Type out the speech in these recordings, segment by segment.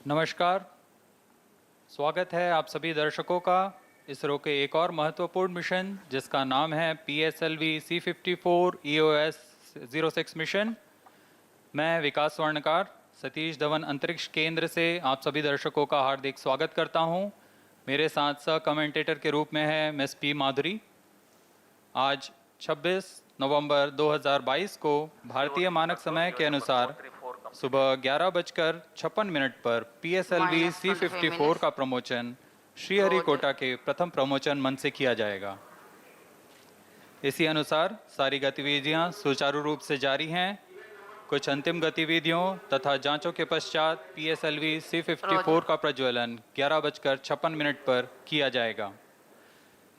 नमस्कार। स्वागत है आप सभी दर्शकों का इसरो के एक और महत्वपूर्ण मिशन जिसका नाम है PSLV C54 EOS 06 मिशन। मैं विकास स्वर्णकार सतीश धवन अंतरिक्ष केंद्र से आप सभी दर्शकों का हार्दिक स्वागत करता हूं। मेरे साथ सह कमेंटेटर के रूप में है मिस पी माधुरी। आज 26 नवंबर 2022 को भारतीय मानक समय के अनुसार सुबह 11:56 पर PSLV C54 का प्रमोशन श्रीहरिकोटा के प्रथम प्रमोशन मंच से किया जाएगा। इसी अनुसार सारी गतिविधियां सुचारू रूप से जारी हैं। कुछ अंतिम गतिविधियों तथा जांचों के पश्चात PSLV C54 का प्रज्वलन 11:56 पर किया जाएगा।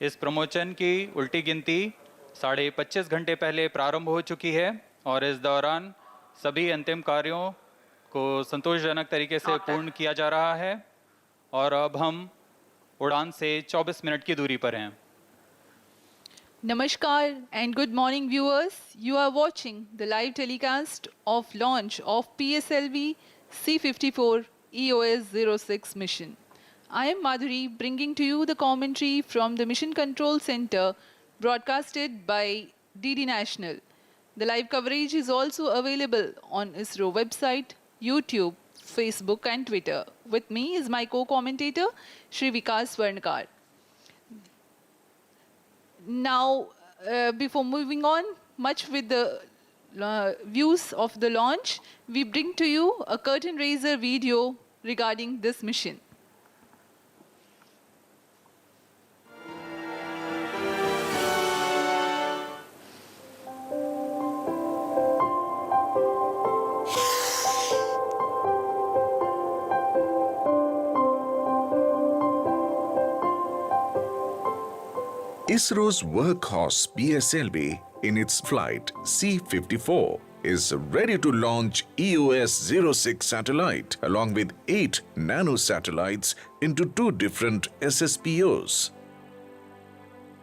इस प्रमोशन की उल्टी गिनती 25.5 घंटे पहले प्रारंभ हो चुकी है और इस दौरान सभी अंतिम कार्यों को संतोषजनक तरीके से पूर्ण किया जा रहा है और अब हम उड़ान से 24 मिनट की दूरी पर हैं। Namaskar and good morning viewers. You are watching the live telecast of launch of PSLV C54 EOS 06 mission. I am Madhuri bringing to you the commentary from the Mission Control Center broadcasted by DD National. The live coverage is also available on ISRO website, YouTube, Facebook and Twitter. With me is my co-commentator Shri Vikas Swarnkar. Now, before moving on much with the views of the launch, we bring to you a curtain raiser video regarding this mission. ISRO's workhorse PSLV in its flight C54 is ready to launch EOS 06 satellite along with 8 nano satellites into 2 different SSPOs.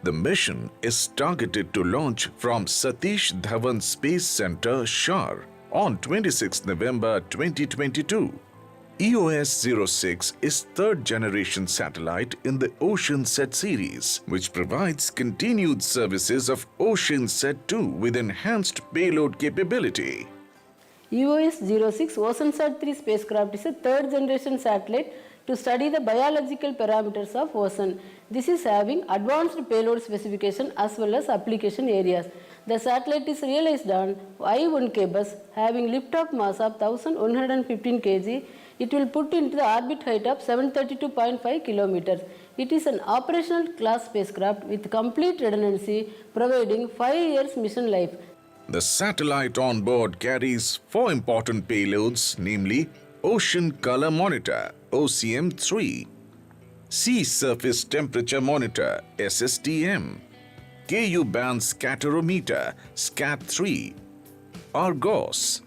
The mission is targeted to launch from Satish Dhawan Space Center, Shar on 26 November 2022. EOS 06 is third generation satellite in the OceanSat series, which provides continued services of OceanSat 2 with enhanced payload capability. EOS 06 OceanSat 3 spacecraft is a third generation satellite to study the biological parameters of ocean. This is having advanced payload specification as well as application areas. The satellite is realized on I-1K bus having liftoff mass of 1115 kg. It will put into the orbit height of 732.5 kilometers. It is an operational class spacecraft with complete redundancy, providing 5 years mission life. The satellite on board carries 4 important payloads, namely Ocean Color Monitor OCM3, Sea Surface Temperature Monitor SSTM, KU Band Scatterometer SCAT3, Argos.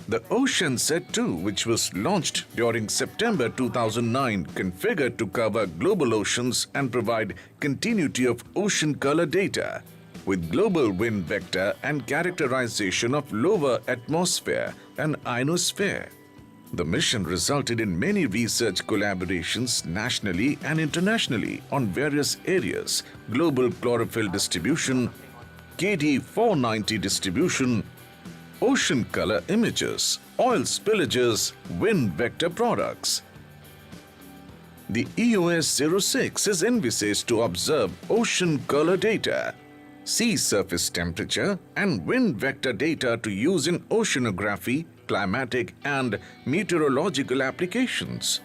The OceanSat 2, which was launched during September 2009, configured to cover global oceans and provide continuity of ocean color data with global wind vector and characterization of lower atmosphere and ionosphere. The mission resulted in many research collaborations nationally and internationally on various areas: global chlorophyll distribution, KD490 distribution, ocean color images, oil spillages, wind vector products. The EOS 06 is envisaged to observe ocean color data, sea surface temperature and wind vector data to use in oceanography, climatic and meteorological applications.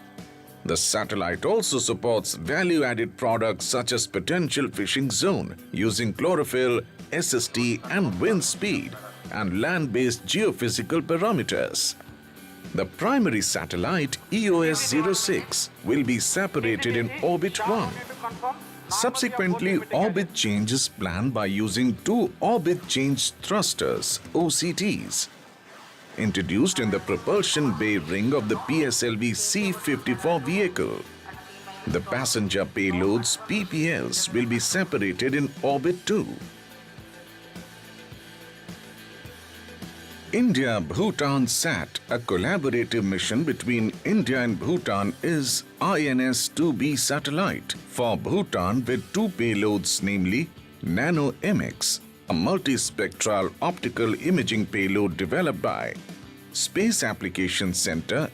The satellite also supports value-added products such as potential fishing zone using chlorophyll, SST and wind speed and land-based geophysical parameters. The primary satellite EOS 06 will be separated in orbit 1. Subsequently, orbit change is planned by using 2 orbit change thrusters OCTs introduced in the propulsion bay ring of the PSLV C54 vehicle. The passenger payloads PPLs will be separated in orbit 2. India-Bhutan SAT, a collaborative mission between India and Bhutan, is INS-2B satellite for Bhutan with two payloads, namely Nano-MX, a multispectral optical imaging payload developed by Space Applications Center,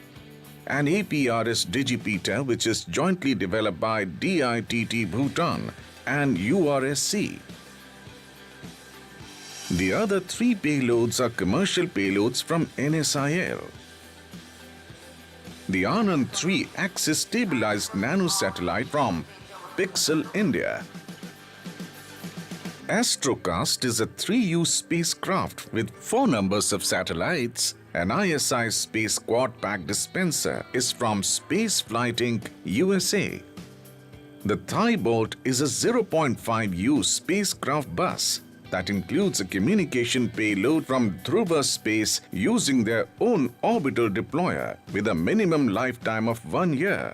and APRS Digipeater, which is jointly developed by DITT Bhutan and URSC. The other three payloads are commercial payloads from NSIL. The Anand 3 axis stabilized nanosatellite from Pixel India. Astrocast is a 3U spacecraft with 4 numbers of satellites. An ISI Space Quad Pack dispenser is from Spaceflight Inc., USA. The Thibault is a 0.5U spacecraft bus that includes a communication payload from Dhruva Space using their own orbital deployer with a minimum lifetime of 1 year.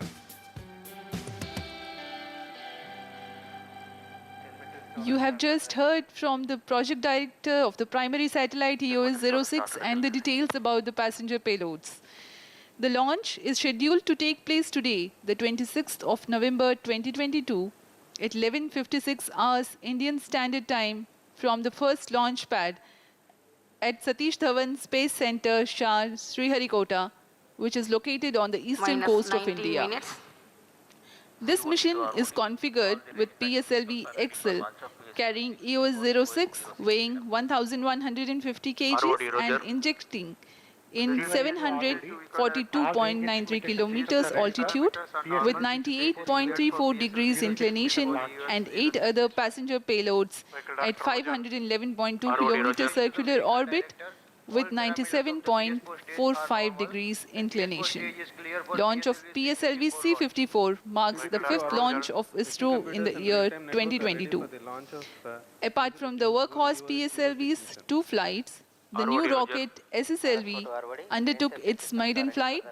You have just heard from the project director of the primary satellite EOS-06 and the details about the passenger payloads. The launch is scheduled to take place today, the 26th of November 2022 at 11:56 hours Indian Standard Time from the first launch pad at Satish Dhawan Space Center, Shah, Sriharikota, which is located on the eastern coast of India. Minutes. This mission is configured with PSLV XL carrying EOS-06 weighing 1,150 kg and injecting in 742.93 kilometers altitude with 98.34 degrees inclination and 8 other passenger payloads at 511.2 kilometers circular orbit with 97.45 degrees inclination. Launch of PSLV C-54 marks the 5th launch of ISRO in the year 2022. Apart from the workhorse PSLV's 2 flights, the new rocket SSLV undertook its maiden flight,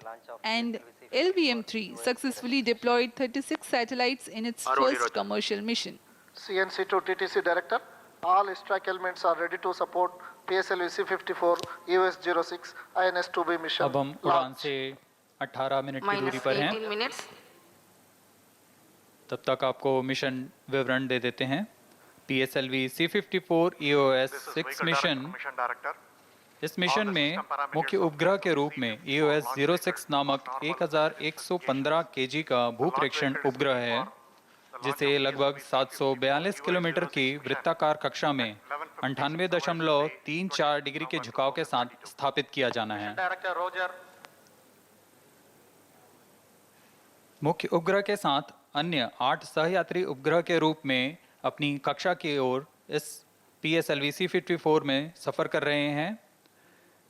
and LVM-3 successfully deployed 36 satellites in its first commercial mission. CNC to TTC Director, all strike elements are ready to support PSLV C-54 EOS-06 INS-2B mission. अब हम उड़ान से 18 minute की दूरी Minus पर हैं 18 minutes. तब तक आपको मिशन विवरण दे देते हैं PSLV C-54 EOS-6 मिशन इस मिशन में मुख्य उपग्रह के रूप में EOS-06 नामक 1115 kg का भूप्रेक्षण उपग्रह है जिसे लगभग 742 किलोमीटर की वृत्ताकार कक्षा में 98.34 डिग्री के झुकाव के साथ स्थापित किया जाना है। मुख्य उपग्रह के साथ अन्य 8 सहयात्री उपग्रह के रूप में अपनी कक्षा की ओर इस PSLV C-54 में सफर कर रहे हैं।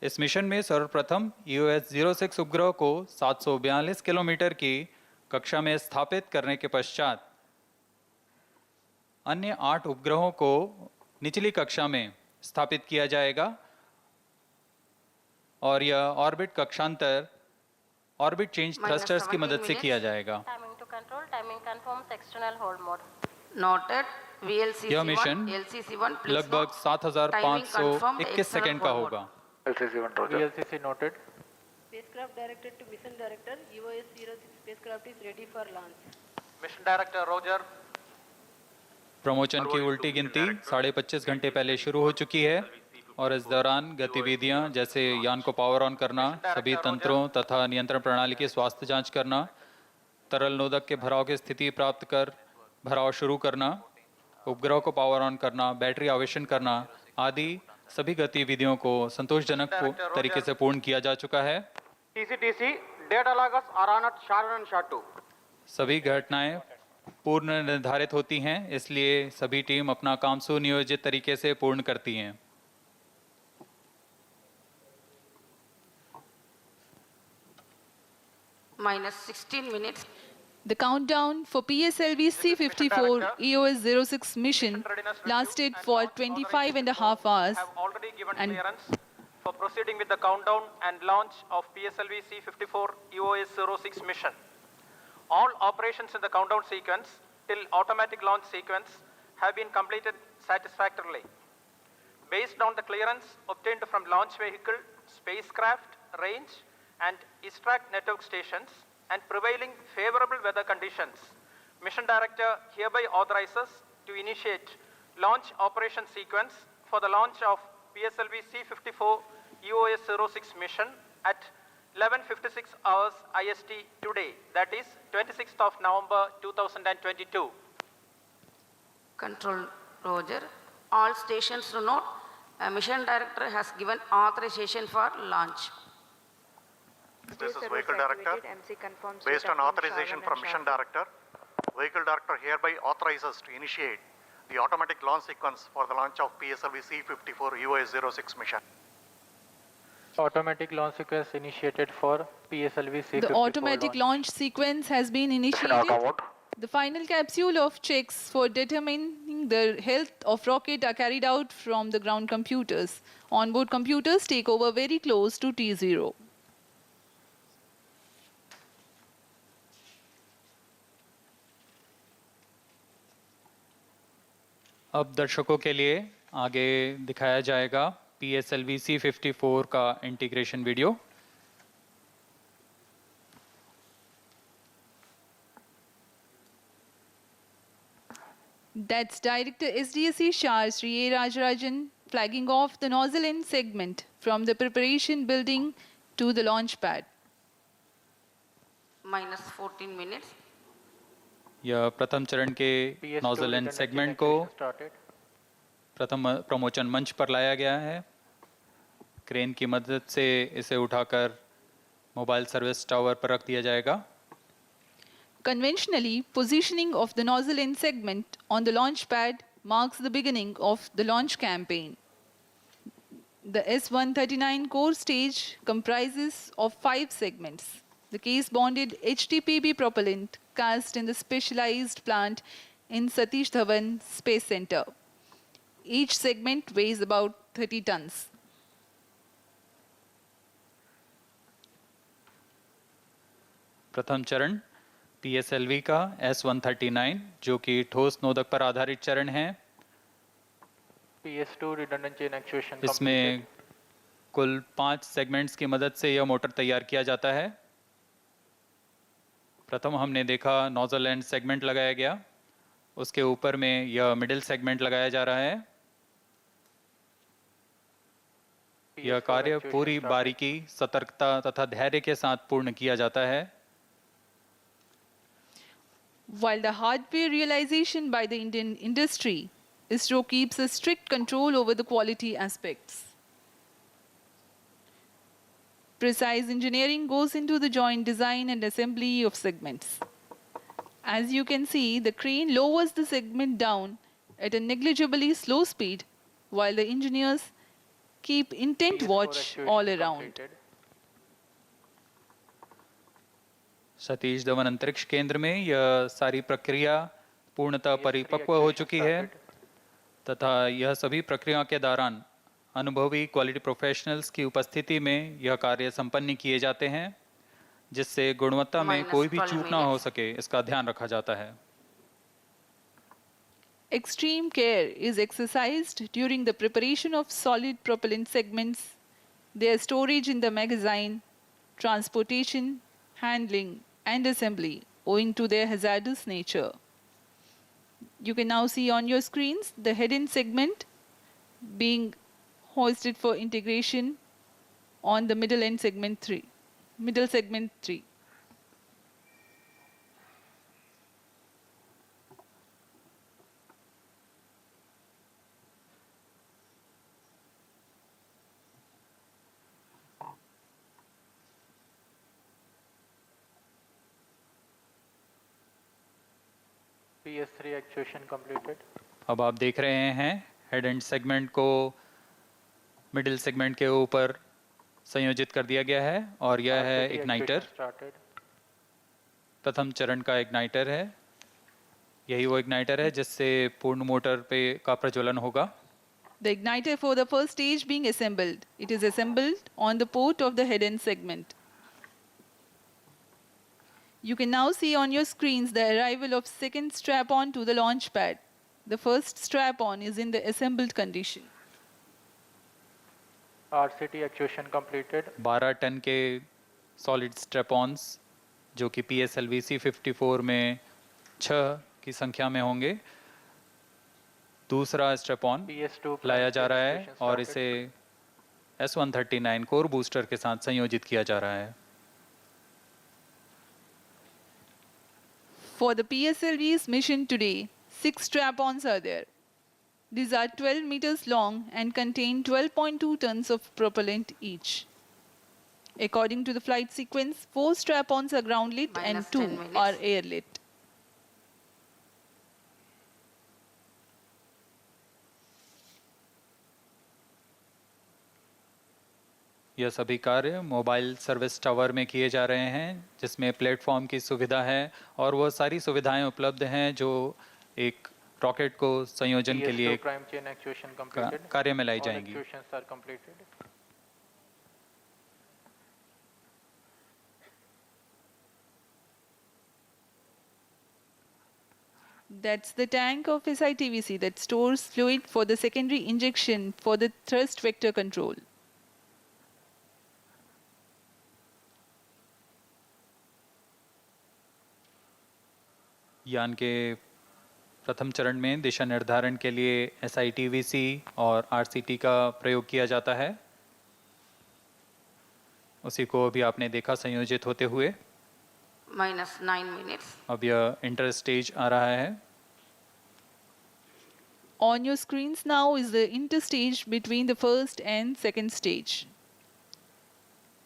इस मिशन में सर्वप्रथम EOS-06 उपग्रह को 742 किलोमीटर की कक्षा में स्थापित करने के पश्चात अन्य 8 उपग्रहों को निचली कक्षा में स्थापित किया जाएगा और यह ऑर्बिट कक्षांतर ऑर्बिट चेंज थ्रस्टर्स की मदद से किया जाएगा। Timing to control, timing confirms external hold mode. Noted. VLCC यह 1, मिशन LCC1 please लगभग note. 7,521 सेकंड का होगा। VLCC noted. Spacecraft directed to mission director. EOS-06 spacecraft is ready for launch. Mission Director Roger. Promotion की उल्टी गिनती 25.5 घंटे पहले शुरू हो चुकी है और इस दौरान गतिविधियां जैसे यान को पावर ऑन करना, सभी तंत्रों तथा नियंत्रण प्रणाली की स्वास्थ्य जांच करना, तरल नोदक के भराव की स्थिति प्राप्त कर भराव शुरू करना, उपग्रह को पावर ऑन करना, बैटरी आवेशन करना आदि सभी गतिविधियों को संतोषजनक तरीके से पूर्ण किया जा चुका है। TCTC, data loggers are on at SHA-1 and SHA-2. सभी घटनाएं पूर्ण निर्धारित होती हैं, इसलिए सभी टीम अपना काम सुनियोजित तरीके से पूर्ण करती हैं। Minus 16 minutes. The countdown for PSLV C-54 EOS-06 mission lasted for 25.5 hours Have already given and clearance for proceeding with the countdown and launch of PSLV C-54 EOS-06 mission. All operations in the countdown sequence till automatic launch sequence have been completed satisfactorily. Based on the clearance obtained from launch vehicle spacecraft, range, and ISTRAC network stations, and prevailing favorable weather conditions, Mission Director hereby authorizes to initiate launch operation sequence for the launch of PSLV C-54 EOS-06 mission at 11:56 hours IST today, that is 26th of November 2022. Control Roger. All stations to note, Mission Director has given authorization for launch. This is Vehicle Director. Based on authorization from Mission Director, Vehicle Director hereby authorizes to initiate the automatic launch sequence for the launch of PSLV C-54 EOS-06 mission. Automatic launch sequence initiated for PSLV C-54 The automatic launch sequence has been initiated. The final capsule of checks for determining the health of rocket are carried out from the ground computers. Onboard computers take over very close to T0. अब दर्शकों के लिए आगे दिखाया जाएगा PSLV C-54 का integration video. That's Director SDSC Shar Sri A. Rajarajan flagging off the nozzle end segment from the preparation building to the launch pad. Minus 14 minutes. यह प्रथम चरण के PS2 nozzle and redundant segment को evacuation started. प्रथम प्रमोचन मंच पर लाया गया है। क्रेन की मदद से इसे उठाकर मोबाइल सर्विस टावर पर रख दिया जाएगा। Conventionally, positioning of the nozzle end segment on the launch pad marks the beginning of the launch campaign. The S-139 core stage comprises of 5 segments. The case-bonded HTPB propellant cast in the specialized plant in Satish Dhawan Space Center. Each segment weighs about 30 tons. प्रथम चरण PSLV का S-139 जो कि ठोस नोदक पर आधारित चरण है। PS2 redundant chain actuation इसमें completed. कुल 5 सेगमेंट्स की मदद से यह मोटर तैयार किया जाता है। प्रथम हमने देखा नोजल एंड सेगमेंट लगाया गया, उसके ऊपर में यह मिडिल सेगमेंट लगाया जा रहा है। यह PS4 कार्य actuation पूरी started. बारीकी, सतर्कता तथा धैर्य के साथ पूर्ण किया जाता है। While the hardware realization by the Indian industry, ISRO keeps a strict control over the quality aspects. Precise engineering goes into the joint design and assembly of segments. As you can see, the crane lowers the segment down at a negligibly slow speed, while the engineers keep intent PS4 watch actuation all around. completed. Satish Dhawan अंतरिक्ष केंद्र में यह सारी प्रक्रिया पूर्णतः PS3 परिपक्व हो actuation चुकी है started. तथा यह सभी प्रक्रिया के दौरान अनुभवी क्वालिटी प्रोफेशनल्स की उपस्थिति में यह कार्य संपन्न किए जाते हैं, जिससे गुणवत्ता में Minus कोई भी 12 चूक ना हो minutes. सके, इसका ध्यान रखा जाता है। Extreme care is exercised during the preparation of solid propellant segments, their storage in the magazine, transportation, handling, and assembly, owing to their hazardous nature. You can now see on your screens the head-end segment being hoisted for integration on the middle segment 3. PS3 actuation completed. अब आप देख रहे हैं head and segment को middle segment के ऊपर संयोजित कर दिया गया है और यह है RCT इग्नाइटर। actuation started. प्रथम चरण का इग्नाइटर है, यही वो इग्नाइटर है जिससे पूर्ण मोटर पे का प्रज्वलन होगा। The igniter for the first stage being assembled. It is assembled on the port of the head-end segment. You can now see on your screens the arrival of second strap-on to the launch pad. The first strap-on is in the assembled condition. RCT actuation completed. 12 ton के solid स्ट्रेपॉन्स जो कि PSLV C54 में 6 की संख्या में होंगे, दूसरा स्ट्रेपॉन PS2 लाया जा रहा है actuation और started. इसे S139 कोर बूस्टर के साथ संयोजित किया जा रहा है। For the PSLV's mission today, 6 strap-ons are there. These are 12 meters long and contain 12.2 tons of propellant each. According to the flight sequence, 4 strap-ons are ground lit and Minus 2 10 minutes. are air lit. यह सभी कार्य mobile service tower में किए जा रहे हैं, जिसमें platform की सुविधा है और वह सारी सुविधाएं उपलब्ध हैं जो एक रॉकेट को संयोजन के लिए PS2 prime chain actuation completed. कार्य में लाई All जाएंगी। actuations are completed. That's the tank of SITVC that stores fluid for the secondary injection for the thrust vector control. यान के प्रथम चरण में दिशा निर्धारण के लिए SITVC और RCT का प्रयोग किया जाता है। उसी को अभी आपने देखा संयोजित होते हुए। minus 9 minutes. अब यह इंटर स्टेज आ रहा है। On your screens now is the interstage between the first and second stage.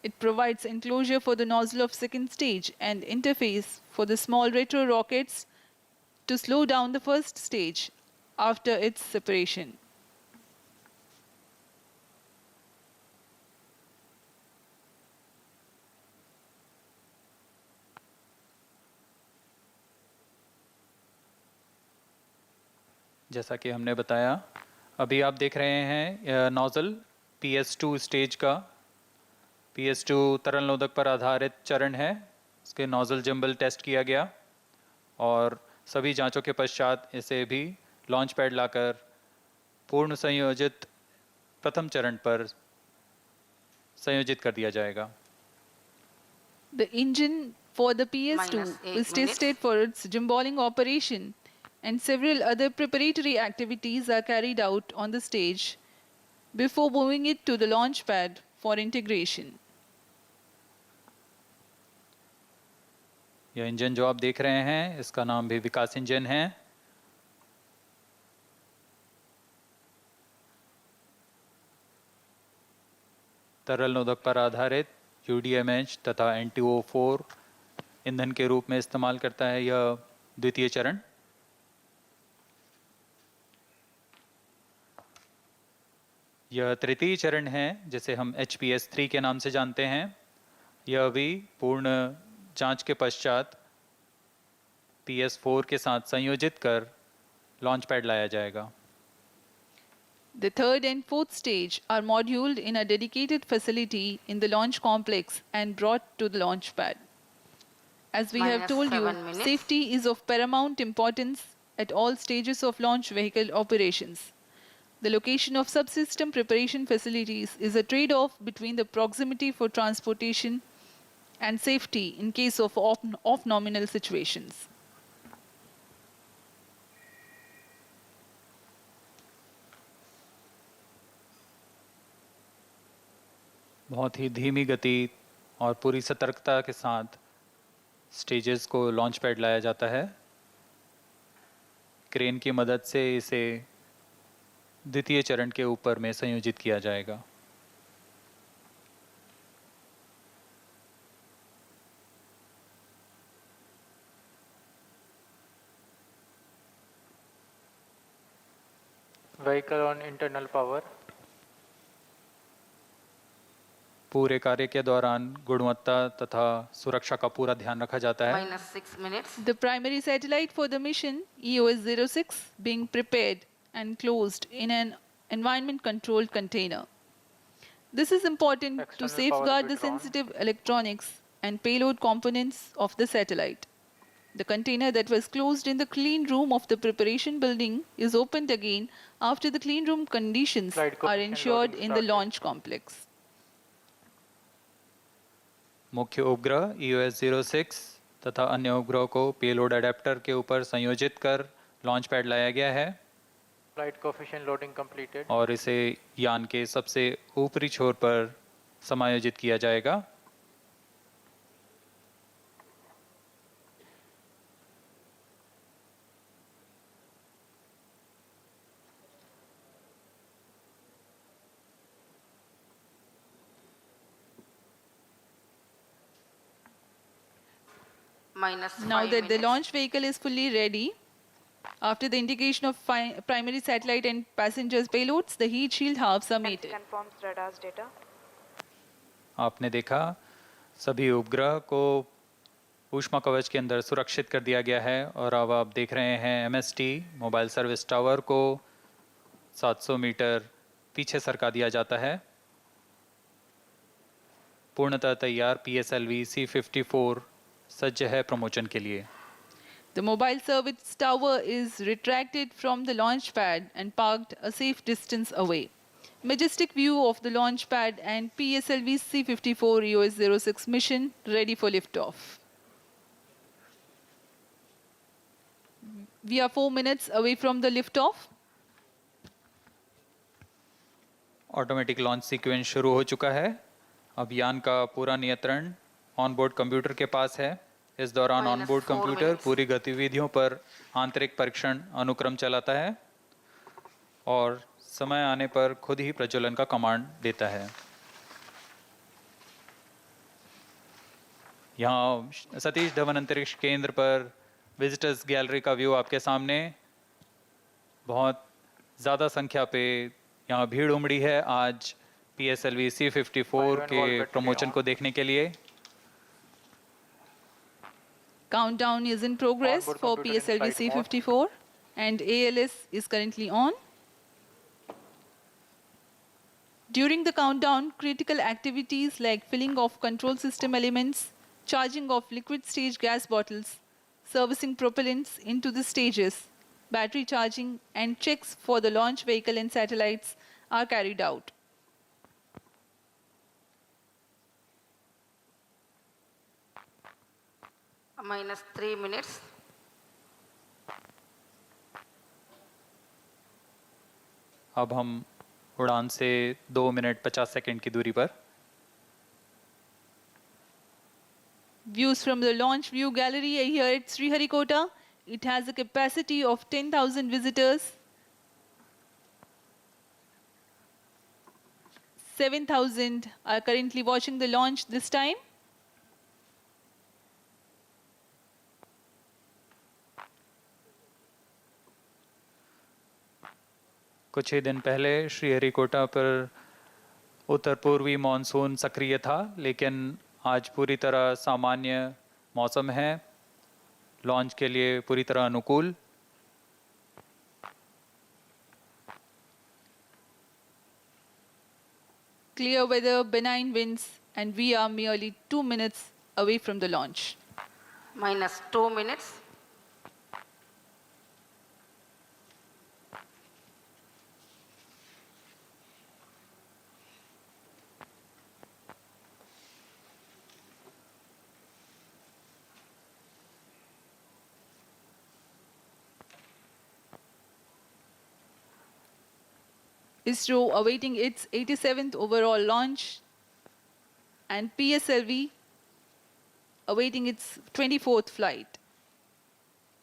It provides enclosure for the nozzle of second stage and interface for the small retro rockets to slow down the first stage after its separation. जैसा कि हमने बताया, अभी आप देख रहे हैं nozzle PS2 stage का। PS2 तरल नोदक पर आधारित चरण है। इसके नोजल जंबल टेस्ट किया गया और सभी जांचों के पश्चात इसे भी लॉन्च पैड लाकर पूर्ण संयोजित प्रथम चरण पर संयोजित कर दिया जाएगा। The engine for the PS2 Minus 8 is tested for its gimballing operation, and several other preparatory activities are carried out on the stage before moving it to the launch pad for integration. यह engine जो आप देख रहे हैं, इसका नाम भी विकास engine है। तरल नोदक पर आधारित UDMH तथा NTO4 ईंधन के रूप में इस्तेमाल करता है यह द्वितीय चरण। यह तृतीय चरण है, जिसे हम HPS3 के नाम से जानते हैं। यह भी पूर्ण जांच के पश्चात PS4 के साथ संयोजित कर लॉन्च पैड लाया जाएगा। The third and fourth stage are moduled in a dedicated facility in the launch complex and brought to the launch pad. As we have Minus told you, 7 minutes. safety is of paramount importance at all stages of launch vehicle operations. The location of subsystem preparation facilities is a trade-off between the proximity for transportation and safety in case of off-nominal situations. बहुत ही धीमी गति और पूरी सतर्कता के साथ stages को launch pad लाया जाता है। क्रेन की मदद से इसे द्वितीय चरण के ऊपर में संयोजित किया जाएगा। Vehicle on internal power. पूरे कार्य के दौरान गुणवत्ता तथा सुरक्षा का पूरा ध्यान रखा जाता है। minus 6 minutes. The primary satellite for the mission, EOS-06, being prepared and closed in an environment-controlled container. This is important to External safeguard power the withdrawn. sensitive electronics and payload components of the satellite. The container that was closed in the clean room of the preparation building is opened again after the clean room conditions Slide are coefficient ensured loading in the started. launch complex. मुख्य उपग्रह EOS 06 तथा अन्य उपग्रहों को payload adapter के ऊपर संयोजित कर लॉन्च पैड लाया गया है Flight coefficient loading completed. और इसे यान के सबसे ऊपरी छोर पर समायोजित किया जाएगा। minus Now 5 that the minutes. launch vehicle is fully ready, after the indication of primary satellite and passengers payloads, the heat shield halves are mated. Confirms radar's data. आपने देखा सभी उपग्रह को ऊष्मा कवच के अंदर सुरक्षित कर दिया गया है और अब आप देख रहे हैं MST मोबाइल सर्विस टावर को 700 मीटर पीछे सरका दिया जाता है। पूर्णतः तैयार PSLV C-54 सज्ज है प्रमोशन के लिए। The mobile service tower is retracted from the launch pad and parked a safe distance away. Majestic view of the launch pad and PSLV C-54 EOS 06 mission ready for liftoff. We are 4 minutes away from the liftoff. Automatic launch sequence शुरू हो चुका है। अब यान का पूरा नियंत्रण onboard computer के पास है। इस दौरान Minus ऑनबोर्ड 4 कंप्यूटर minutes. पूरी गतिविधियों पर आंतरिक परीक्षण अनुक्रम चलाता है और समय आने पर खुद ही प्रज्वलन का कमांड देता है। यहाँ सतीश धवन अंतरिक्ष केंद्र पर विजिटर्स गैलरी का व्यू आपके सामने। बहुत ज़्यादा संख्या पे यहाँ भीड़ उमड़ी है आज PSLV C-54 के प्रमोशन को देखने के लिए। Countdown is in progress Onboard for computer in PSLV flight mode. C-54 and ALS is currently on. During the countdown, critical activities like filling of control system elements, charging of liquid stage gas bottles, servicing propellants into the stages, battery charging and checks for the launch vehicle and satellites are carried out. minus 3 minutes. अब हम उड़ान से 2 minute 50 second की दूरी पर। Views from the launch view gallery here at Sriharikota. It has a capacity of 10,000 visitors. 7,000 are currently watching the launch this time. कुछ ही दिन पहले श्रीहरिकोटा पर उत्तर पूर्वी मानसून सक्रिय था, लेकिन आज पूरी तरह सामान्य मौसम है, लॉन्च के लिए पूरी तरह अनुकूल। Clear weather, benign winds, and we are merely 2 minutes away from the launch. minus 2 minutes. ISRO awaiting its 87th overall launch, and PSLV awaiting its 24th flight.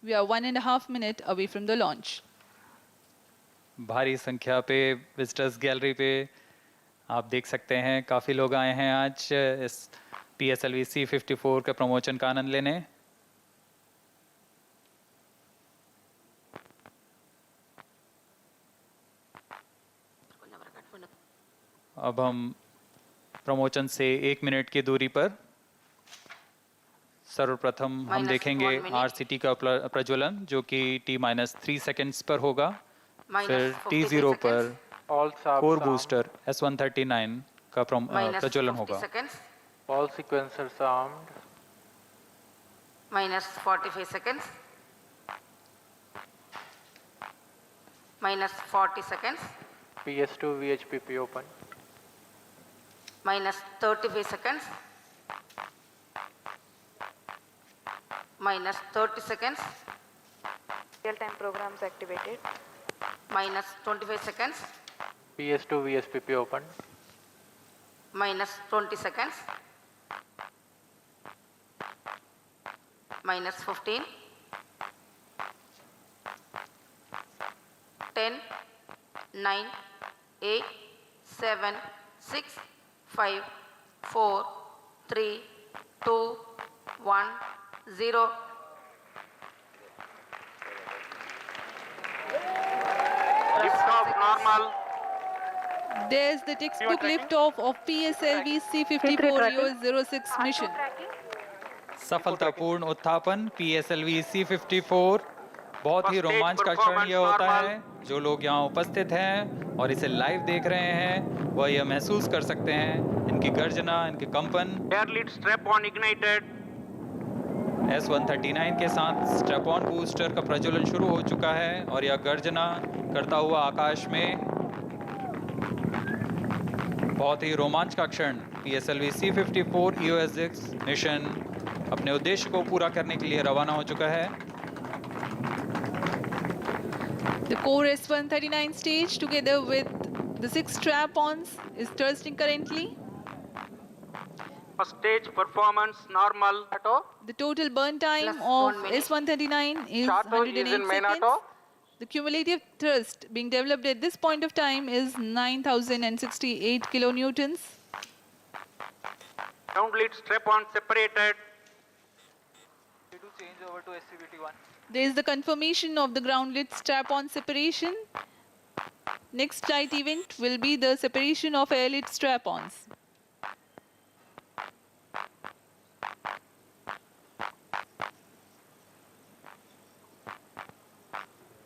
We are 1.5 minutes away from the launch. भारी संख्या पे visitors gallery पे आप देख सकते हैं, काफ़ी लोग आए हैं आज इस PSLV C-54 के प्रमोशन का आनंद लेने। अब हम प्रमोशन से 1 मिनट की दूरी पर सर्वप्रथम हम Minus देखेंगे 1 minute. RCT का प्रज्वलन, जो कि T-3 सेकंड्स पर होगा। Minus फिर 53 T0 पर All subs core armed. Booster S-139 का minus प्रज्वलन 50 होगा। seconds. All sequencers armed. minus 45 seconds, minus 40 seconds, PS2 VHPP open. minus 35 seconds, minus 30 seconds, Real-time programs activated. minus 25 seconds, PS2 VSPP open. minus 20 seconds, minus 15, 10, 9, 8, 7, 6, 5, 4, 3, 2, 1, 0. Lift-off normal. There's the textbook liftoff of PSLV C54 EOS 06 mission. सफलतापूर्ण उत्थापन PSLV C54। बहुत ही रोमांच का क्षण यह होता है। जो लोग यहाँ उपस्थित हैं और इसे लाइव देख रहे हैं वह यह महसूस कर सकते हैं, इनकी गर्जना, इनके कंपन। Air lead strap on ignited. S139 के साथ स्ट्रैप ऑन बूस्टर का प्रज्वलन शुरू हो चुका है और यह गर्जना करता हुआ आकाश में। बहुत ही रोमांच का क्षण। PSLV C54 EOS 6 मिशन अपने उद्देश्य को पूरा करने के लिए रवाना हो चुका है। The core S139 stage together with the 6 strap-ons is thrusting currently. Stage performance normal. The total burn time Plus of 1 minute. S139 is Start is 108 in main seconds. auto. The cumulative thrust being developed at this point of time is 9,068 kilonewtons. Ground lead strap on separated. Change over to SCVT1. There is the confirmation of the groundlet strap-on separation. Next flight event will be the separation of airlet strap-ons.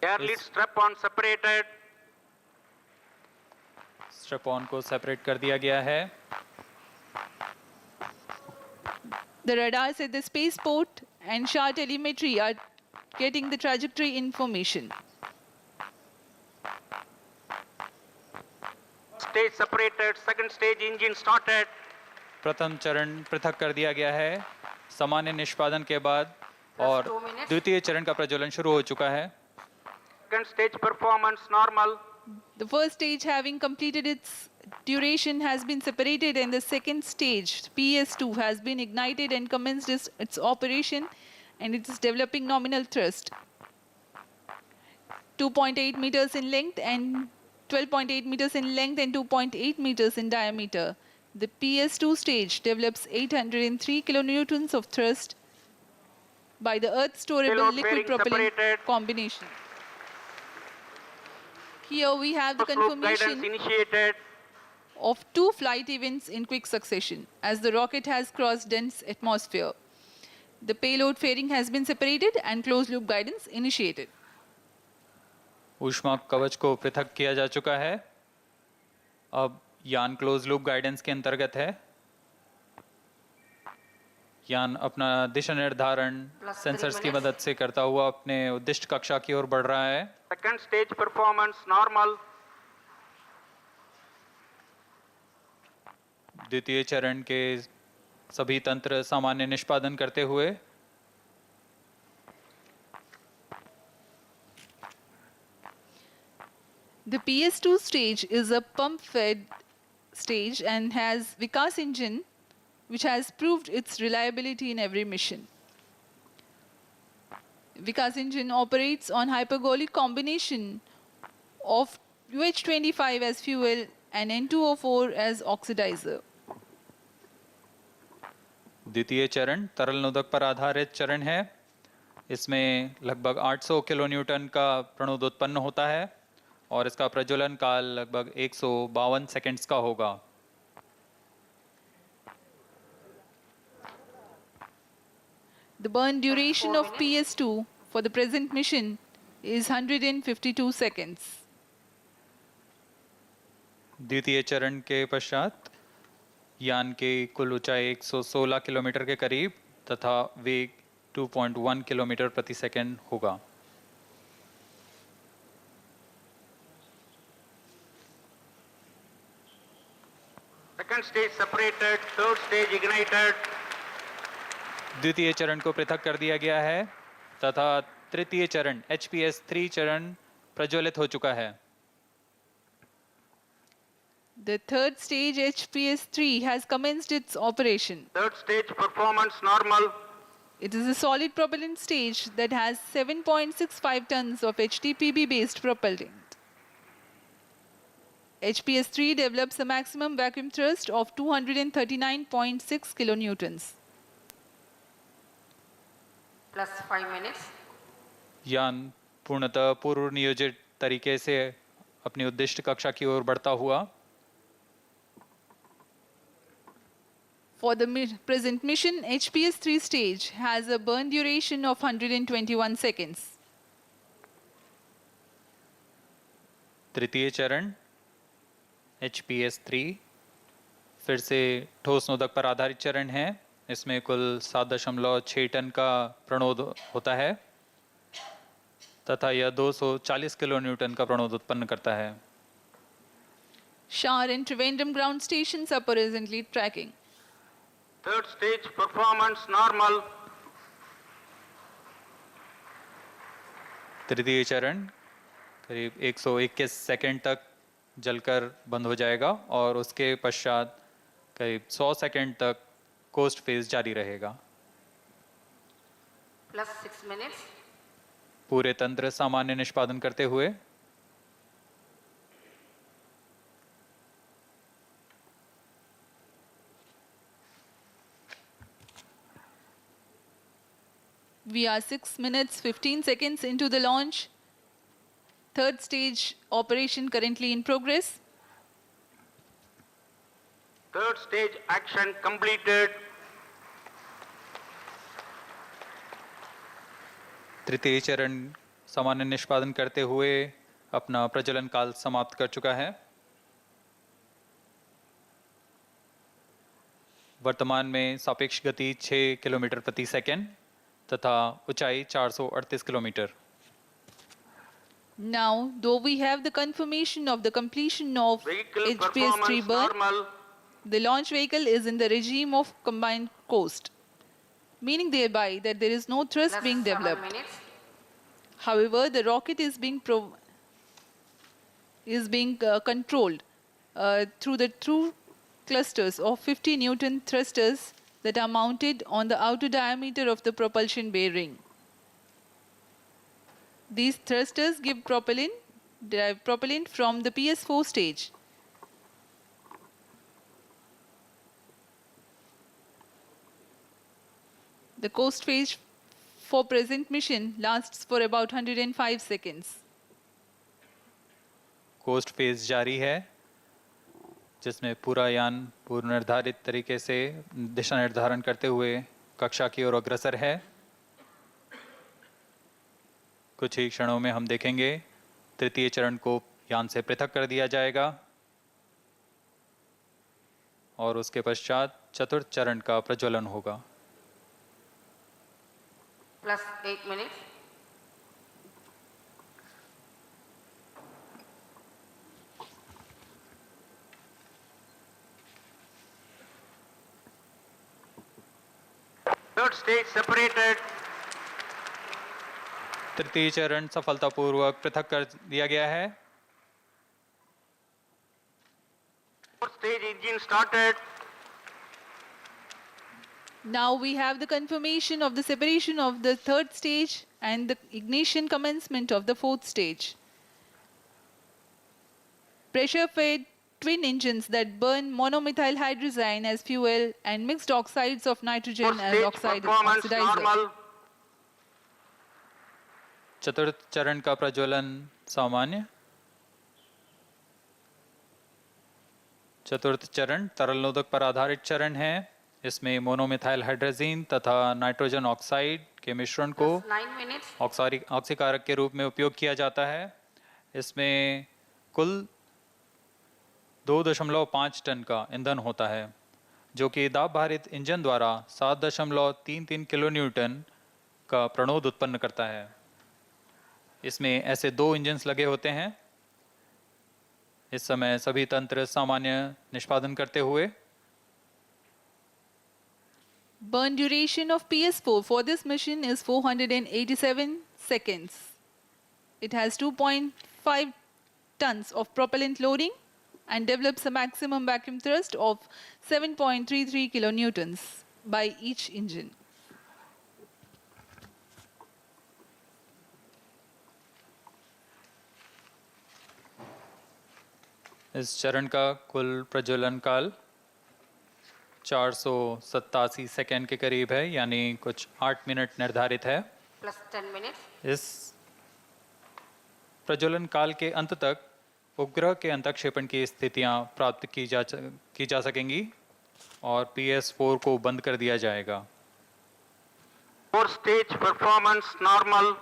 Air lead strap on separated. Strap on को separate कर दिया गया है। The radars at the spaceport and SHAR telemetry are getting the trajectory information. Stage separated. Second stage engine started. प्रथम चरण पृथक कर दिया गया है सामान्य निष्पादन के बाद और 2 minutes. द्वितीय चरण का प्रज्वलन शुरू हो चुका है। Second stage performance normal. The first stage, having completed its duration, has been separated, and the second stage, PS2, has been ignited and commenced its operation, and it is developing nominal thrust. 2.8 meters in length and 12.8 meters in length and 2.8 meters in diameter. The PS2 stage develops 803 kilonewtons of thrust by the Earth storable Payload liquid fairing propellant separated. combination. Here we have the Slope guidance confirmation initiated. of 2 flight events in quick succession as the rocket has crossed dense atmosphere. The payload fairing has been separated and closed loop guidance initiated. ऊष्मा कवच को पृथक किया जा चुका है। अब यान क्लोज लूप गाइडेंस के अंतर्गत है। यान अपना दिशा निर्धारण Plus 3 सेंसर्स की minutes. मदद से करता हुआ अपने उद्दिष्ट कक्षा की ओर बढ़ रहा है। Second stage performance normal. द्वितीय चरण के सभी तंत्र सामान्य निष्पादन करते हुए The PS2 stage is a pump-fed stage and has Vikas engine, which has proved its reliability in every mission. Vikas engine operates on hypergolic combination of UH25 as fuel and N2O4 as oxidizer. द्वितीय चरण तरल नोदक पर आधारित चरण है। इसमें लगभग 800 kilonewton का प्रणोद उत्पन्न होता है और इसका प्रज्वलन काल लगभग 152 सेकंड्स का होगा। The burn duration of PS2 for the present mission is 152 seconds. द्वितीय चरण के पश्चात यान की कुल ऊंचाई 116 किलोमीटर के करीब तथा वेग 2.1 किलोमीटर प्रति सेकंड होगा। Second stage separated, third stage ignited. द्वितीय चरण को पृथक कर दिया गया है तथा तृतीय चरण HPS 3 चरण प्रज्वलित हो चुका है। The third stage HPS 3 has commenced its operation. Third stage performance normal. It is a solid propellant stage that has 7.65 tons of HTPB based propellant. HPS 3 develops a maximum vacuum thrust of 239.6 kilonewtons. Plus 5 minutes. यान पूर्णतः पूर्व नियोजित तरीके से अपनी उद्दिष्ट कक्षा की ओर बढ़ता हुआ। For the present mission, HPS 3 stage has a burn duration of 121 seconds. तृतीय चरण HPS 3 फिर से ठोस नोदक पर आधारित चरण है। इसमें कुल 7.6 टन का प्रणोद होता है तथा यह 240 किलो न्यूटन का प्रणोद उत्पन्न करता है। Shar and Trivandrum ground stations are presently tracking. Third stage performance normal. तृतीय चरण करीब 121 सेकंड तक जलकर बंद हो जाएगा और उसके पश्चात करीब 100 सेकंड तक कोस्ट फेज जारी रहेगा। Plus 6 minutes. पूरे तंत्र सामान्य निष्पादन करते हुए We are 6 minutes 15 seconds into the launch. Third stage operation currently in progress. Third stage action completed. तृतीय चरण सामान्य निष्पादन करते हुए अपना प्रज्वलन काल समाप्त कर चुका है। वर्तमान में सापेक्ष गति 6 किलोमीटर प्रति सेकंड तथा ऊंचाई 438 kilometre. Now, though we have the confirmation of the completion of Vehicle HPS 3 performance burn, normal. the launch vehicle is in the regime of combined coast, meaning thereby that there is no thrust Plus being 7 developed. minutes. However, the rocket is being controlled through the two clusters of 50 Newton thrusters that are mounted on the outer diameter of the propulsion bearing. These thrusters give derive propellant from the PS4 stage. The coast phase for present mission lasts for about 105 seconds. Coast phase जारी है जिसमें पूरा यान पूर्व निर्धारित तरीके से दिशा निर्धारण करते हुए कक्षा की ओर अग्रसर है। कुछ ही क्षणों में हम देखेंगे तृतीय चरण को यान से पृथक कर दिया जाएगा और उसके पश्चात चतुर्थ चरण का प्रज्वलन होगा। Plus 8 minutes. Third stage separated. तृतीय चरण सफलतापूर्वक पृथक कर दिया गया है। Fourth stage engine started. Now we have the confirmation of the separation of the third stage and the ignition commencement of the fourth stage. Pressure-fed twin engines that burn monomethyl hydrazine as fuel and mixed oxides of nitrogen Fourth as stage oxide performance oxidizer. normal. चतुर्थ चरण का प्रज्वलन सामान्य। चतुर्थ चरण तरल नोदक पर आधारित चरण है। इसमें मोनोमिथाइल हाइड्रोजीन तथा नाइट्रोजन ऑक्साइड के मिश्रण को Plus 9 minutes. ऑक्सीकारक के रूप में उपयोग किया जाता है। इसमें कुल 2.5 टन का ईंधन होता है जो कि दाब भारित इंजन द्वारा 7.33 किलो न्यूटन का प्रणोद उत्पन्न करता है। इसमें ऐसे 2 इंजन्स लगे होते हैं। इस समय सभी तंत्र सामान्य निष्पादन करते हुए Burn duration of PS4 for this mission is 487 seconds. It has 2.5 tons of propellant loading and develops a maximum vacuum thrust of 7.33 kilonewtons by each engine. इस चरण का कुल प्रज्वलन काल 487 सेकेंड के करीब है, यानी कुछ 8 मिनट निर्धारित है। plus 10 minutes. इस प्रज्वलन काल के अंत तक उपग्रह के अंतःक्षेपण की स्थितियां प्राप्त की जा सकेंगी और PS4 को बंद कर दिया जाएगा। 4 stage performance normal.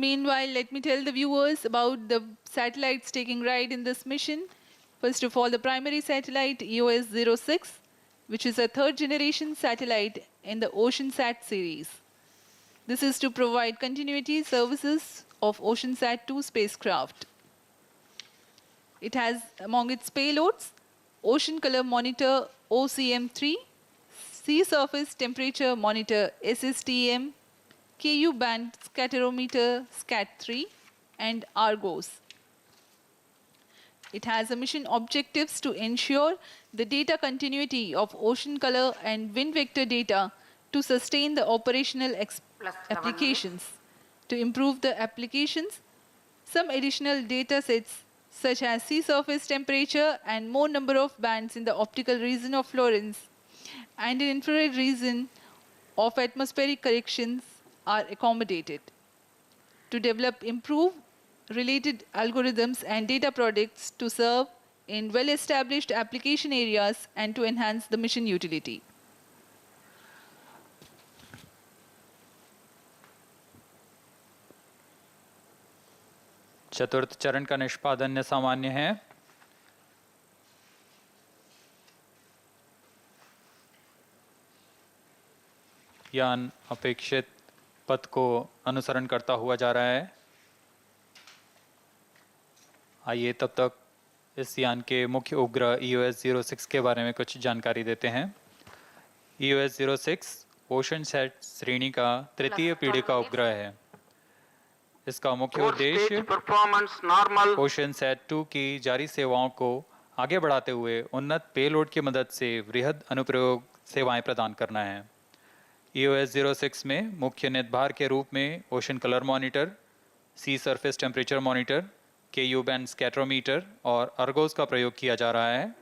Meanwhile, let me tell the viewers about the satellites taking ride in this mission. First of all, the primary satellite EOS-06, which is a 3rd generation satellite in the OceanSat series. This is to provide continuity services of OceanSat-2 spacecraft. It has among its payloads Ocean Color Monitor OCM3, Sea Surface Temperature Monitor SSTM, KU band scatterometer SCAT3, and Argos. It has a mission objectives to ensure the data continuity of ocean color and wind vector data to sustain the operational Plus 7 applications. To improve the applications, some additional data sets such as sea surface temperature and more number of bands in the optical region of Florence and in infrared region of atmospheric corrections are accommodated. To develop improved related algorithms and data products to serve in well-established application areas and to enhance the mission utility. चतुर्थ चरण का निष्पादन सामान्य है। यान अपेक्षित पथ को अनुसरण करता हुआ जा रहा है। आइए तब तक इस यान के मुख्य उपग्रह EOS-06 के बारे में कुछ जानकारी देते हैं। EOS-06 ओशनसैट श्रेणी का 3य पीढ़ी का उपग्रह है। इसका मुख्य उद्देश्य OceanSat-2 की जारी सेवाओं को आगे बढ़ाते हुए उन्नत पेलोड की मदद से वृहद अनुप्रयोग सेवाएं प्रदान करना है। EOS-06 में मुख्य नेतभार के रूप में ocean colour monitor, sea surface temperature monitor, KU band scatterometer और अर्गोस का प्रयोग किया जा रहा है।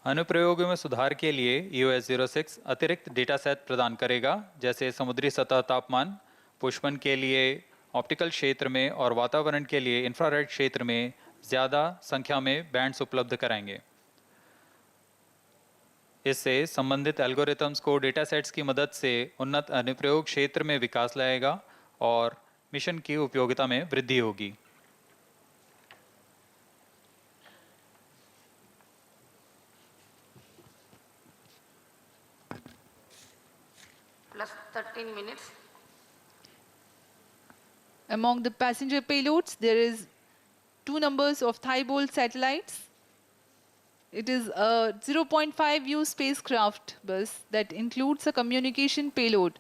अनुप्रयोगों में सुधार के लिए EOS-06 अतिरिक्त डेटा सेट प्रदान करेगा, जैसे समुद्री सतह तापमान, पुष्पन के लिए ऑप्टिकल क्षेत्र में और वातावरण के लिए इंफ्रारेड क्षेत्र में ज़्यादा संख्या में बैंड्स उपलब्ध कराएंगे। इससे संबंधित एल्गोरिथम्स को डेटा सेट्स की मदद से उन्नत अनुप्रयोग क्षेत्र में विकास लाएगा और मिशन की उपयोगिता में वृद्धि होगी। Plus 13 minutes. Among the passenger payloads, there is 2 numbers of Thibault satellites. It is a 0.5U spacecraft bus that includes a communication payload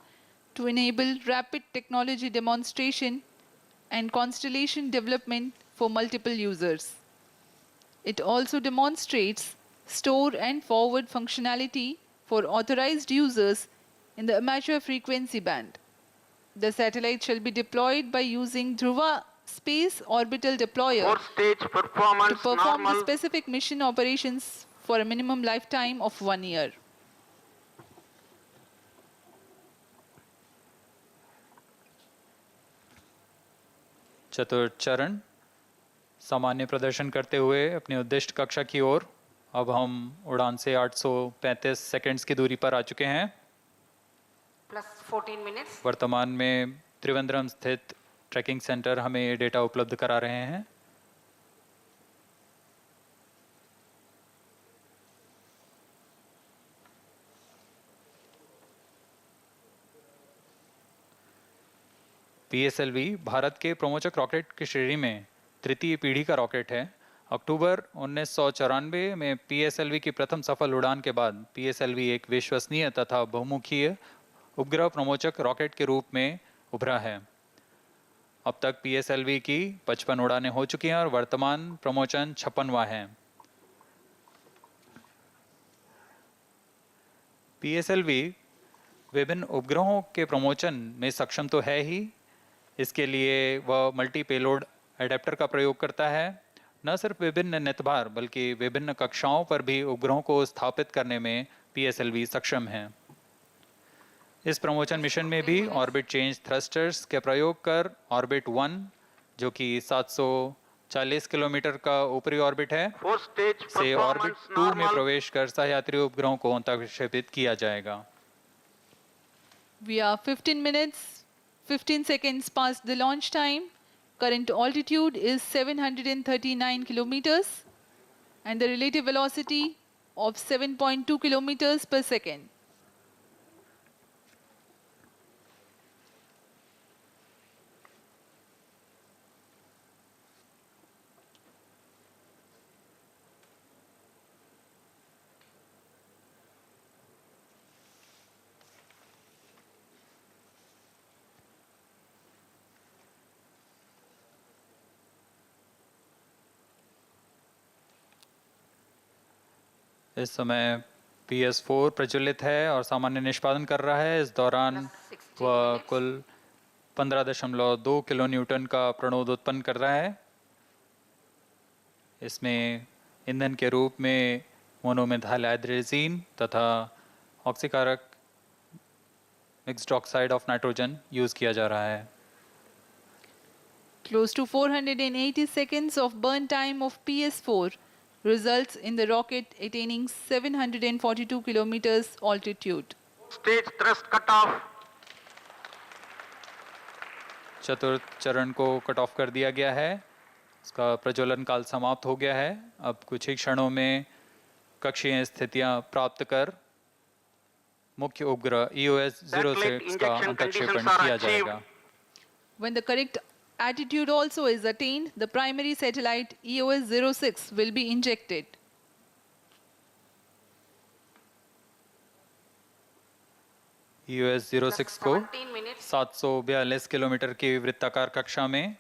to enable rapid technology demonstration and constellation development for multiple users. It also demonstrates store and forward functionality for authorized users in the amateur frequency band. The satellite shall be deployed by using Dhruva Space Orbital Deployer Stage performance to perform the normal. specific mission operations for a minimum lifetime of 1 year. चतुर्थ चरण सामान्य प्रदर्शन करते हुए अपनी उद्दिष्ट कक्षा की ओर अब हम उड़ान से 835 सेकंड्स की दूरी पर आ चुके हैं। Plus 14 minutes. वर्तमान में त्रिवेंद्रम स्थित ट्रैकिंग सेंटर हमें ये डेटा उपलब्ध करा रहे हैं। PSLV भारत के प्रोमोचक रॉकेट की श्रेणी में तृतीय पीढ़ी का रॉकेट है। अक्टूबर 1994 में PSLV की प्रथम सफल उड़ान के बाद PSLV एक विश्वसनीय तथा बहुमुखीय उपग्रह प्रोमोचक रॉकेट के रूप में उभरा है। अब तक PSLV की 55 उड़ानें हो चुकी हैं और वर्तमान प्रमोचन 56वां है। PSLV विभिन्न उपग्रहों के प्रमोचन में सक्षम तो है ही, इसके लिए वह मल्टी पेलोड एडेप्टर का प्रयोग करता है। न सिर्फ विभिन्न नेतभार बल्कि विभिन्न कक्षाओं पर भी उपग्रहों को स्थापित करने में PSLV सक्षम है। इस प्रमोचन मिशन में भी ऑर्बिट चेंज थ्रस्टर्स के प्रयोग कर ऑर्बिट 1 जो कि 740 किलोमीटर का ऊपरी ऑर्बिट है से ऑर्बिट 2 में प्रवेश कर सहयात्री उपग्रहों को अंतःक्षेपित किया जाएगा। We are 15 minutes, 15 seconds past the launch time. Current altitude is 739 kilometers and the relative velocity of 7.2 kilometers per second. इस समय PS4 प्रज्वलित है और सामान्य निष्पादन कर रहा है। इस दौरान वह कुल 15.2 किलो न्यूटन का प्रणोद उत्पन्न कर रहा है। इसमें ईंधन के रूप में मोनोमिथाइल हाइड्रोजीन तथा ऑक्सीकारक mixed oxide of nitrogen use किया जा रहा है। Close to 480 seconds of burn time of PS4 results in the rocket attaining 742 kilometers altitude. Stage thrust cutoff. चतुर्थ चरण को कट ऑफ कर दिया गया है। इसका प्रज्वलन काल समाप्त हो गया है। अब कुछ ही क्षणों में कक्षीय स्थितियां प्राप्त कर मुख्य उपग्रह EOS-06 का अंतःक्षेपण किया जाएगा। When the correct attitude also is attained, the primary satellite EOS-06 will be injected. EOS-06 को 742 किलोमीटर की वृत्ताकार कक्षा में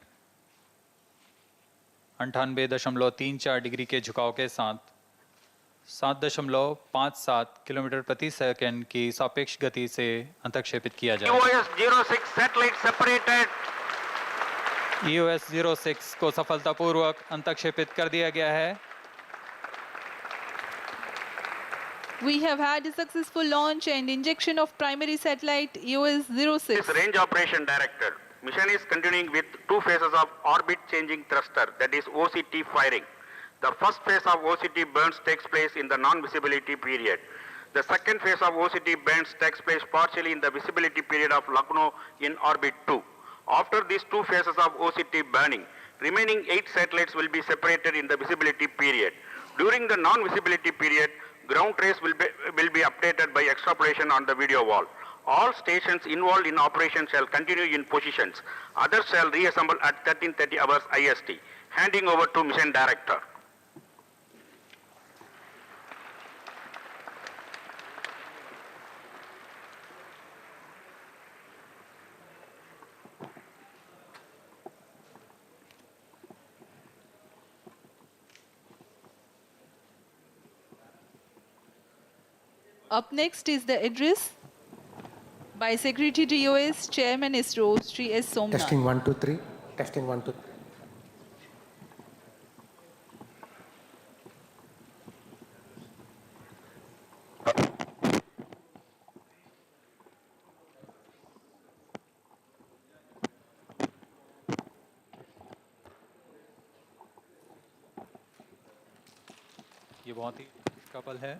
98.34 डिग्री के झुकाव के साथ 7.57 किलोमीटर प्रति सेकंड की सापेक्ष गति से अंतःक्षेपित किया जाएगा। EOS-06 satellite separated. EOS-06 को सफलतापूर्वक अंतःक्षेपित कर दिया गया है। We have had a successful launch and injection of primary satellite EOS-06. Range Operation Director. Mission is continuing with two phases of orbit changing thruster, that is OCT firing. The first phase of OCT burns takes place in the non-visibility period. The second phase of OCT burns takes place partially in the visibility period of Lucknow in orbit 2. After these two phases of OCT burning, remaining 8 satellites will be separated in the visibility period. During the non-visibility period, ground trace will be updated by extrapolation on the video wall. All stations involved in operation shall continue in positions. Others shall reassemble at 13:30 hours IST. Handing over to Mission Director. Up next is the address by Secretary to EOS, Chairman ISRO, Sri S. Somnath. Testing 1 2 3. Testing 1 2 3. ये बहुत ही का पल है।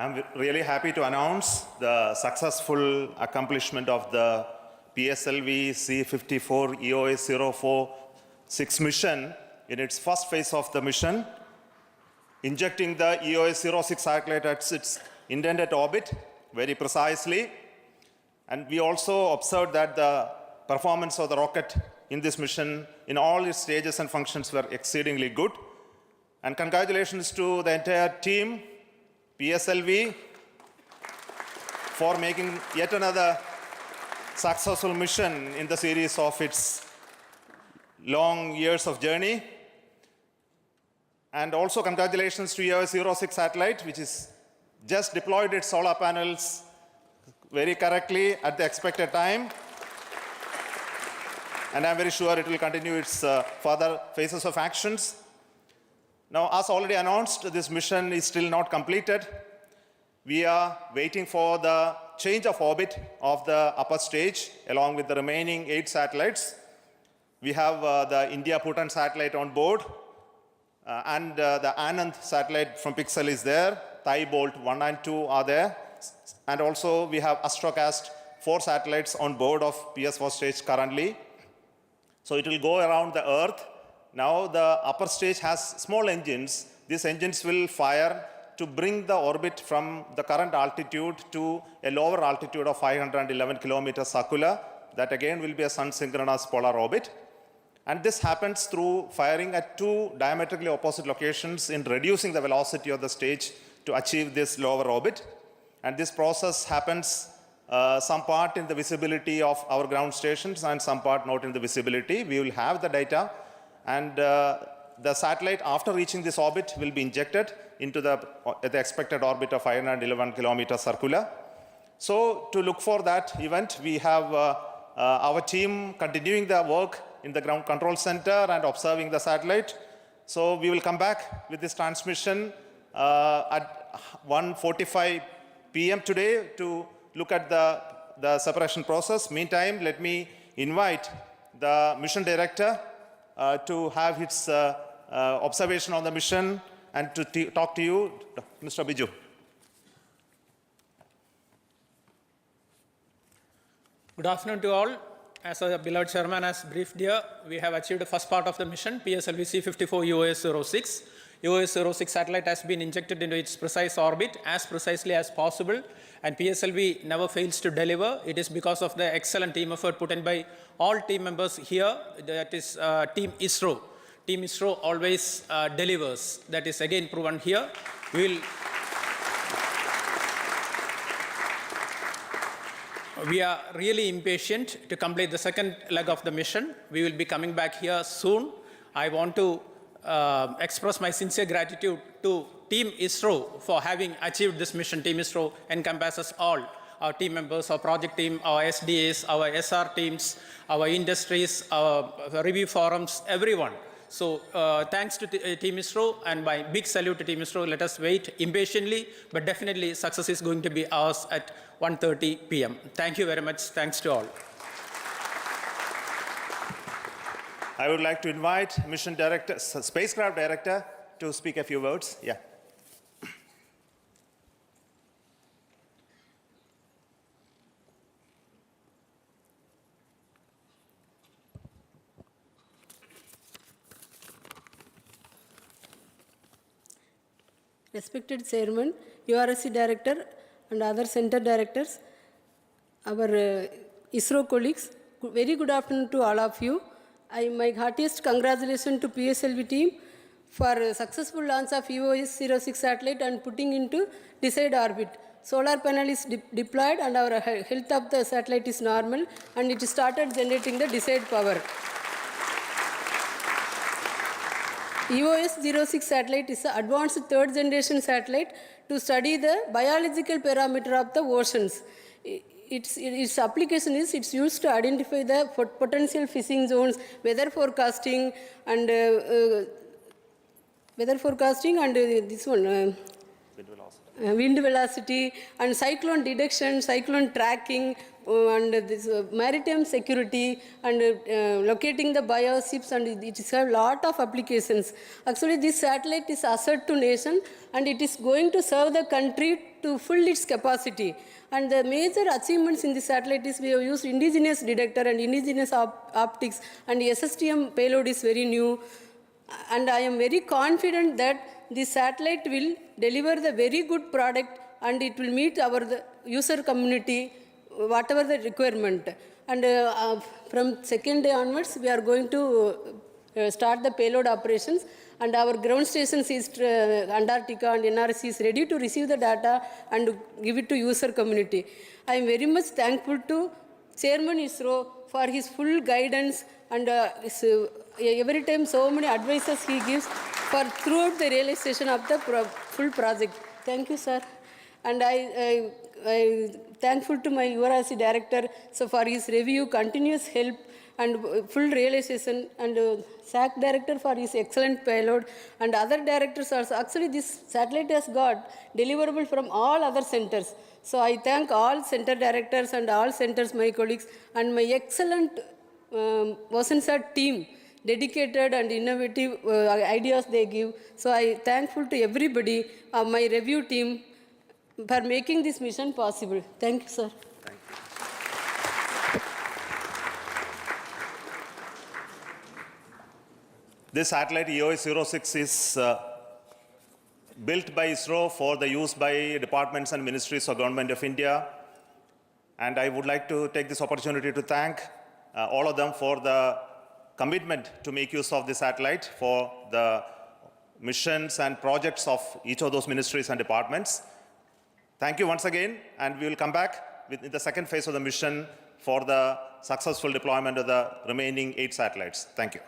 I'm really happy to announce the successful accomplishment of the PSLV C54 EOS 046 mission in its first phase of the mission, injecting the EOS 06 satellite at its intended orbit very precisely. And we also observed that the performance of the rocket in this mission in all its stages and functions were exceedingly good. And congratulations to the entire team, PSLV, for making yet another successful mission in the series of its long years of journey. And also congratulations to EOS 06 satellite, which is just deployed its solar panels very correctly at the expected time. And I'm very sure it will continue its further phases of actions. Now, as already announced, this mission is still not completed. We are waiting for the change of orbit of the upper stage along with the remaining 8 satellites. We have the India-Bhutan satellite on board, and the Anand satellite from Pixel is there. Thai-Bolt 1 and 2 are there. And also we have Astrocast 4 satellites on board of PS4 stage currently. So it will go around the Earth. Now the upper stage has small engines. These engines will fire to bring the orbit from the current altitude to a lower altitude of 511 kilometers circular. That again will be a sun-synchronous polar orbit. And this happens through firing at 2 diametrically opposite locations in reducing the velocity of the stage to achieve this lower orbit. And this process happens some part in the visibility of our ground stations and some part not in the visibility. We will have the data, and the satellite, after reaching this orbit, will be injected into the expected orbit of 511 kilometers circular. So to look for that event, we have our team continuing the work in the ground control center and observing the satellite. So we will come back with this transmission at 1:45 p.m. today to look at the separation process. Meantime, let me invite the mission director to have his observation on the mission and to talk to you, Mr. Biju. Good afternoon to all. As our beloved chairman has briefed here, we have achieved the first part of the mission, PSLV C54 EOS 06. EOS 06 satellite has been injected into its precise orbit as precisely as possible, and PSLV never fails to deliver. It is because of the excellent team effort put in by all team members here, that is Team ISRO. Team ISRO always delivers. That is again proven here. We are really impatient to complete the second leg of the mission. We will be coming back here soon. I want to express my sincere gratitude to Team ISRO for having achieved this mission. Team ISRO encompasses all our team members, our project team, our SDAs, our SR teams, our industries, our review forums, everyone. So thanks to Team ISRO, and my big salute to Team ISRO. Let us wait impatiently, but definitely success is going to be ours at 1:30 p.m. Thank you very much. Thanks to all. I would like to invite mission director, spacecraft director, to speak a few words. Yeah. Respected Chairman, URSC Director and other center directors, our ISRO colleagues, very good afternoon to all of you. My heartiest congratulations to PSLV team for successful launch of EOS 06 satellite and putting into desired orbit. Solar panel is deployed and our health of the satellite is normal, and it started generating the desired power. EOS 06 satellite is an advanced third generation satellite to study the biological parameter of the oceans. Its application is it's used to identify the potential fishing zones, weather forecasting and this one. Wind velocity and cyclone detection, cyclone tracking, and this maritime security, and locating the bioships, and it has a lot of applications. Actually, this satellite is asset to nation, and it is going to serve the country to full its capacity. And the major achievements in the satellite is we have used indigenous detector and indigenous optics, and SSTM payload is very new. And I am very confident that the satellite will deliver the very good product and it will meet the user community, whatever the requirement. And from second day onwards, we are going to start the payload operations, and our ground stations is Antarctica and NRC is ready to receive the data and give it to user community. I am very much thankful to Chairman ISRO for his full guidance and every time so many advices he gives for throughout the realization of the full project. Thank you, sir. And I thankful to my URC director for his review, continuous help, and full realization, and SAC director for his excellent payload, and other directors also. Actually, this satellite has got deliverable from all other centers. So I thank all center directors and all centers, my colleagues, and my excellent OceanSat team, dedicated and innovative ideas they give. So I thankful to everybody, my review team, for making this mission possible. Thank you, sir. This satellite EOS-06 is built by ISRO for the use by departments and ministries of Government of India. And I would like to take this opportunity to thank all of them for the commitment to make use of this satellite for the missions and projects of each of those ministries and departments. Thank you once again, and we will come back in the second phase of the mission for the successful deployment of the remaining 8 satellites. Thank you.